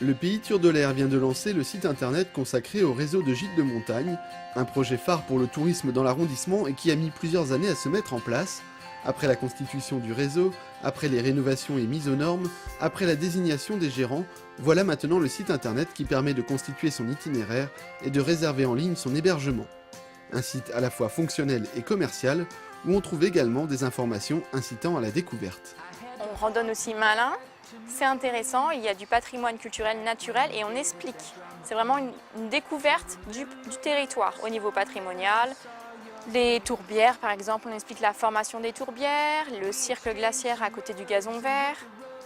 Le Pays Turdolaire vient de lancer le site internet consacré au réseau de gîtes de montagne, un projet phare pour le tourisme dans l'arrondissement et qui a mis plusieurs années à se mettre en place. Après la constitution du réseau, après les rénovations et mises aux normes, après la désignation des gérants, voilà maintenant le site internet qui permet de constituer son itinéraire et de réserver en ligne son hébergement. Un site à la fois fonctionnel et commercial, où on trouve également des informations incitant à la découverte. On randonne aussi malin, c'est intéressant, il y a du patrimoine culturel naturel et on explique. C'est vraiment une découverte du territoire au niveau patrimonial. Les tourbières par exemple, on explique la formation des tourbières, le cirque glaciaire à côté du gazon vert.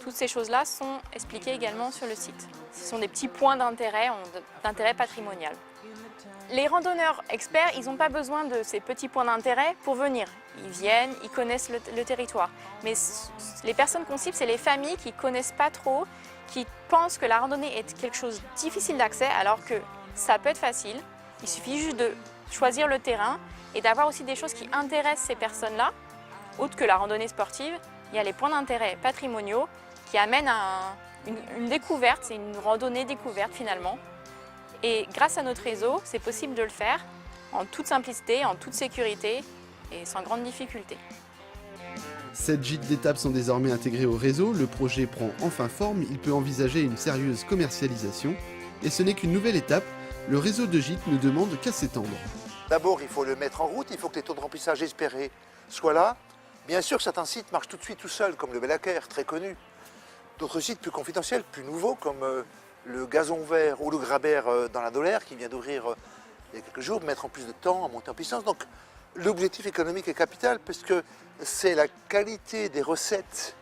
Toutes ces choses-là sont expliquées également sur le site. Ce sont des petits points d'intérêt patrimonial. Les randonneurs experts, ils n'ont pas besoin de ces petits points d'intérêt pour venir. Ils viennent, ils connaissent le territoire. Mais les personnes qu'on cible, c'est les familles qui ne connaissent pas trop, qui pensent que la randonnée est quelque chose de difficile d'accès, alors que ça peut être facile. Il suffit juste de choisir le terrain et d'avoir aussi des choses qui intéressent ces personnes-là. Autre que la randonnée sportive, il y a les points d'intérêt patrimoniaux qui amènent à une découverte, c'est une randonnée découverte finalement. Et grâce à notre réseau, c'est possible de le faire en toute simplicité, en toute sécurité et sans grande difficulté. 7 gîtes d'étape sont désormais intégrés au réseau, le projet prend enfin forme, il peut envisager une sérieuse commercialisation. Et ce n'est qu'une nouvelle étape, le réseau de gîtes ne demande qu'à s'étendre. D'abord, il faut le mettre en route, il faut que les taux de remplissage espérés soient là. Bien sûr, certains sites marchent tout de suite tout seuls, comme le Bellaquer, très connu. D'autres sites plus confidentiels, plus nouveaux, comme le gazon vert ou le Grabert dans la Dolaire, qui vient d'ouvrir il y a quelques jours, mettre en plus de temps à monter en puissance. Donc l'objectif économique est capital, parce que c'est la qualité des recettes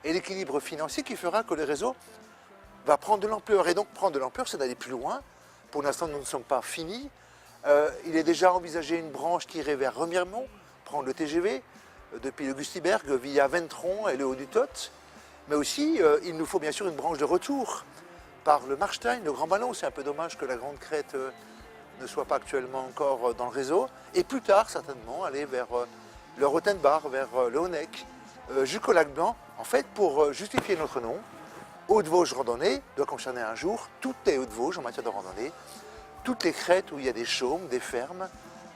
et l'équilibre financier qui fera que le réseau va prendre de l'ampleur. Et donc prendre de l'ampleur, c'est d'aller plus loin. Pour l'instant, nous ne sommes pas finis. Il est déjà envisagé une branche qui irait vers Remiremont, prendre le TGV, depuis le Gustiberg, via Ventron et le Haut-du-Tot. Mais aussi, il nous faut bien sûr une branche de retour par le Marstein, le Grand Ballon. C'est un peu dommage que la Grande Crête ne soit pas actuellement encore dans le réseau. Et plus tard, certainement, aller vers le Rotenbach, vers le Honeck, jusqu'au Lac Blanc. En fait, pour justifier notre nom, Hauts-de-Vosges randonnée doit concerner un jour toutes les Hauts-de-Vosges en matière de randonnée, toutes les crêtes où il y a des chaumes, des fermes.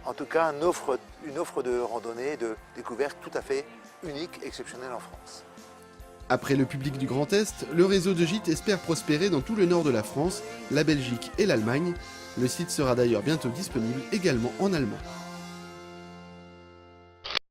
En tout cas, une offre de randonnée, de découverte tout à fait unique, exceptionnelle en France. Après le public du Grand Est, le réseau de gîtes espère prospérer dans tout le nord de la France, la Belgique et l'Allemagne. Le site sera d'ailleurs bientôt disponible également en allemand.